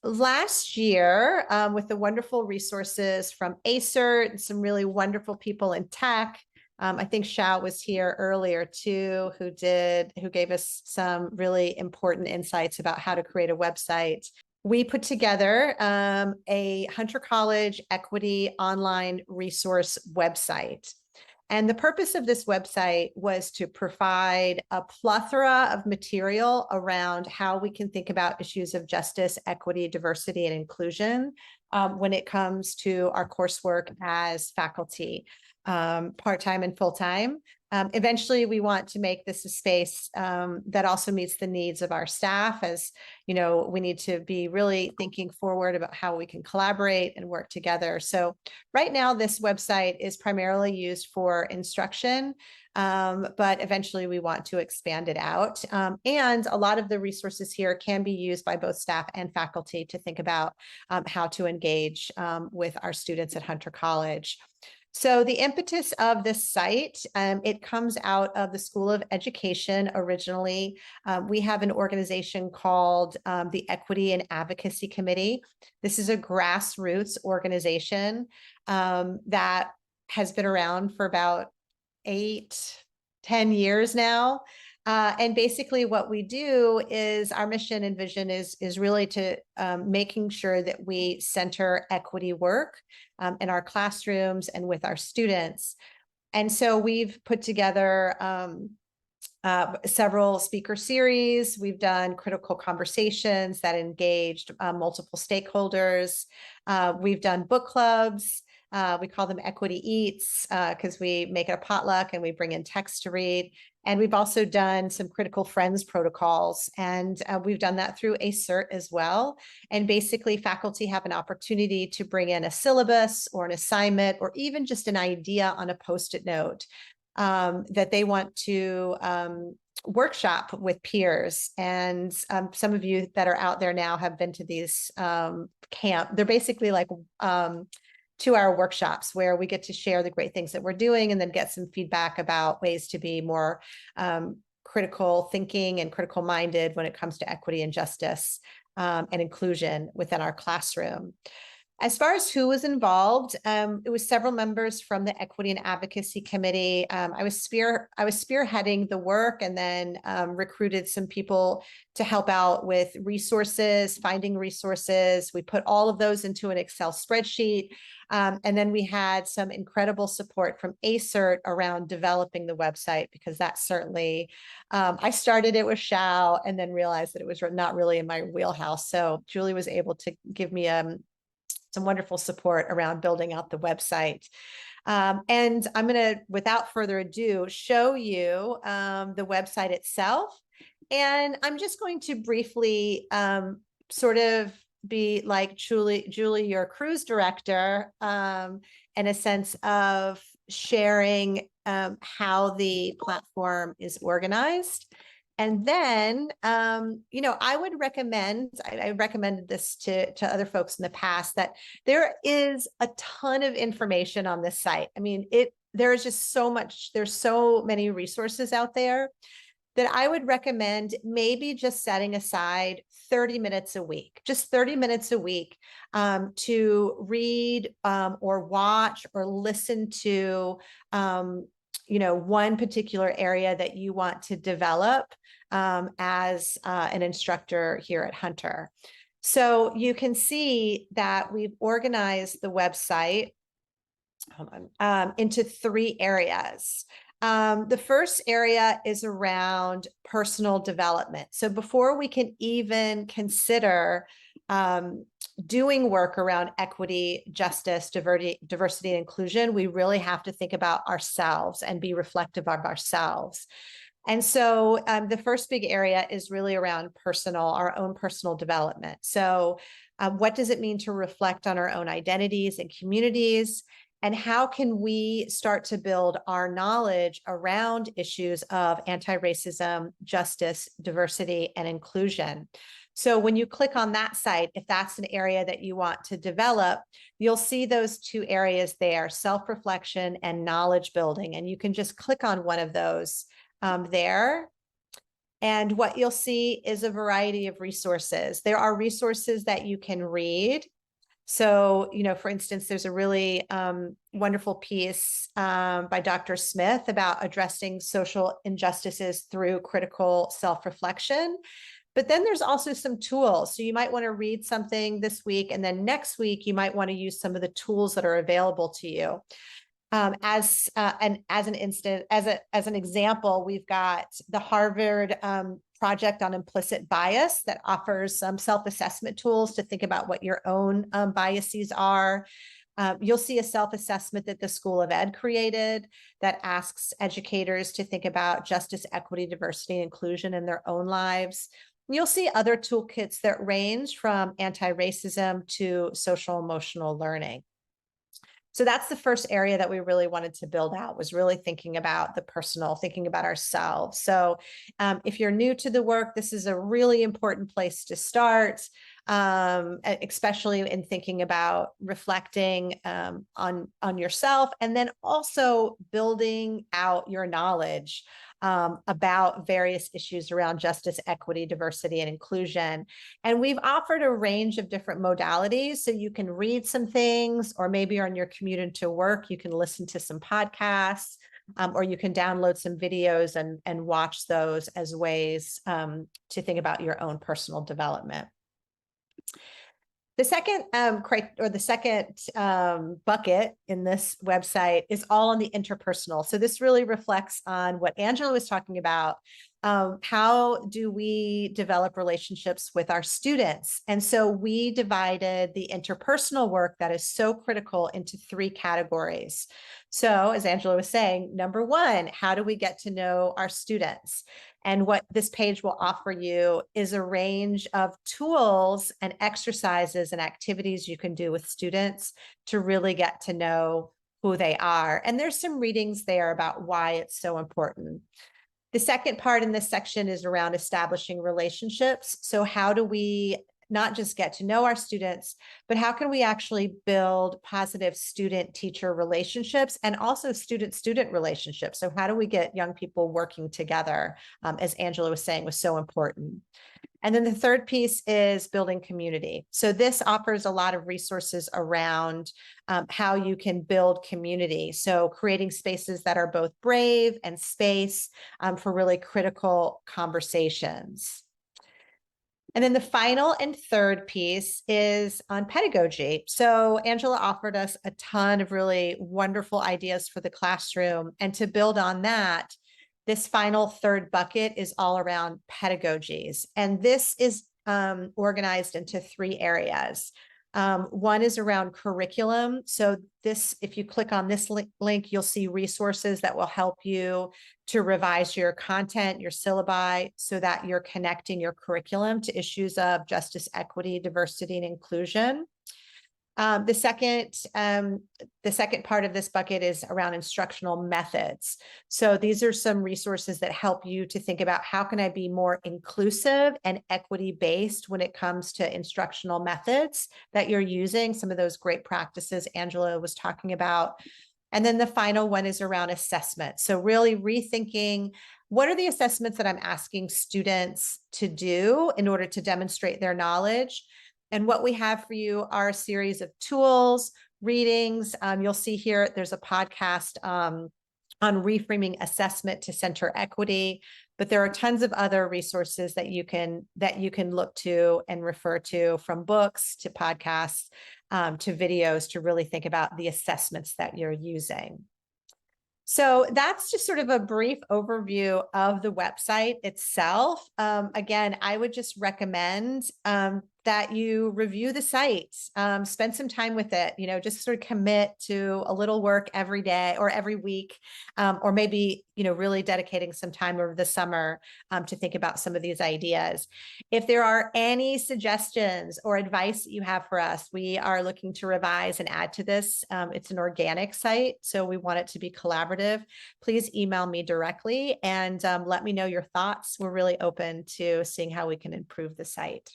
Last year, with the wonderful resources from ACERT and some really wonderful people in tech. I think Xiao was here earlier too, who gave us some really important insights about how to create a website. We put together a Hunter College equity online resource website. And the purpose of this website was to provide a plethora of material around how we can think about issues of justice, equity, diversity, and inclusion when it comes to our coursework as faculty, part-time and full-time. Eventually, we want to make this a space that also meets the needs of our staff, as you know, we need to be really thinking forward about how we can collaborate and work together. So right now, this website is primarily used for instruction, but eventually we want to expand it out. And a lot of the resources here can be used by both staff and faculty to think about how to engage with our students at Hunter College. So the impetus of this site, it comes out of the School of Education originally. We have an organization called the Equity and Advocacy Committee. This is a grassroots organization that has been around for about 8-10 years now. And basically what we do is our mission and vision is really to making sure that we center equity work in our classrooms and with our students. And so we've put together several speaker series. We've done critical conversations that engaged multiple stakeholders. We've done book clubs. We call them Equity Eats because we make it a potluck and we bring in text to read. And we've also done some critical friends protocols, and we've done that through ACERT as well. And basically faculty have an opportunity to bring in a syllabus or an assignment, or even just an idea on a Post-it note that they want to workshop with peers. And some of you that are out there now have been to these camp. They're basically like 2-hour workshops where we get to share the great things that we're doing and then get some feedback about ways to be more critical thinking and critical minded when it comes to equity and justice and inclusion within our classroom. As far as who was involved, it was several members from the Equity and Advocacy Committee. I was spearheading the work, and then recruited some people to help out with resources, finding resources. We put all of those into an Excel spreadsheet. And then we had some incredible support from ACERT around developing the website, because that certainly, I started it with Xiao and then realized that it was not really in my wheelhouse. So Julie was able to give me some wonderful support around building out the website. And I'm going to, without further ado, show you the website itself. And I'm just going to briefly sort of be like Julie, your cruise director, in a sense of sharing how the platform is organized. And then, I would recommend, I recommended this to other folks in the past, that there is a ton of information on this site. I mean, there's just so much, there's so many resources out there that I would recommend maybe just setting aside 30 minutes a week, just 30 minutes a week to read or watch or listen to one particular area that you want to develop as an instructor here at Hunter. So you can see that we've organized the website into 3 areas. The first area is around personal development. So before we can even consider doing work around equity, justice, diversity, and inclusion, we really have to think about ourselves and be reflective of ourselves. And so the first big area is really around our own personal development. So what does it mean to reflect on our own identities and communities? And how can we start to build our knowledge around issues of anti-racism, justice, diversity, and inclusion? So when you click on that site, if that's an area that you want to develop, you'll see those 2 areas there, self-reflection and knowledge building. And you can just click on one of those there. And what you'll see is a variety of resources. There are resources that you can read. So, for instance, there's a really wonderful piece by Dr. Smith about addressing social injustices through critical self-reflection. But then there's also some tools. So you might want to read something this week, and then next week you might want to use some of the tools that are available to you. As an example, we've got the Harvard project on implicit bias that offers some self-assessment tools to think about what your own biases are. You'll see a self-assessment that the School of Ed created that asks educators to think about justice, equity, diversity, and inclusion in their own lives. You'll see other toolkits that range from anti-racism to social emotional learning. So that's the first area that we really wanted to build out, was really thinking about the personal, thinking about ourselves. So if you're new to the work, this is a really important place to start, especially in thinking about reflecting on yourself, and then also building out your knowledge about various issues around justice, equity, diversity, and inclusion. And we've offered a range of different modalities. So you can read some things, or maybe on your commute into work, you can listen to some podcasts, or you can download some videos and watch those as ways to think about your own personal development. The second bucket in this website is all on the interpersonal. So this really reflects on what Angela was talking about. How do we develop relationships with our students? And so we divided the interpersonal work that is so critical into 3 categories. So as Angela was saying, number 1, how do we get to know our students? And what this page will offer you is a range of tools and exercises and activities you can do with students to really get to know who they are. And there's some readings there about why it's so important. The second part in this section is around establishing relationships. So how do we not just get to know our students, but how can we actually build positive student-teacher relationships and also student-student relationships? So how do we get young people working together, as Angela was saying, was so important. And then the third piece is building community. So this offers a lot of resources around how you can build community. So creating spaces that are both brave and space for really critical conversations. And then the final and third piece is on pedagogy. So Angela offered us a ton of really wonderful ideas for the classroom. And to build on that, this final third bucket is all around pedagogies. And this is organized into 3 areas. One is around curriculum. So this, if you click on this link, you'll see resources that will help you to revise your content, your syllabi, so that you're connecting your curriculum to issues of justice, equity, diversity, and inclusion. The second part of this bucket is around instructional methods. So these are some resources that help you to think about how can I be more inclusive and equity-based when it comes to instructional methods that you're using, some of those great practices Angela was talking about. And then the final one is around assessment. So really rethinking, what are the assessments that I'm asking students to do in order to demonstrate their knowledge? And what we have for you are a series of tools, readings. You'll see here, there's a podcast on reframing assessment to center equity, but there are tons of other resources that you can look to and refer to, from books to podcasts to videos, to really think about the assessments that you're using. So that's just sort of a brief overview of the website itself. Again, I would just recommend that you review the site, spend some time with it, just sort of commit to a little work every day or every week, or maybe, really dedicating some time over the summer to think about some of these ideas. If there are any suggestions or advice that you have for us, we are looking to revise and add to this. It's an organic site, so we want it to be collaborative. Please email me directly and let me know your thoughts. We're really open to seeing how we can improve the site.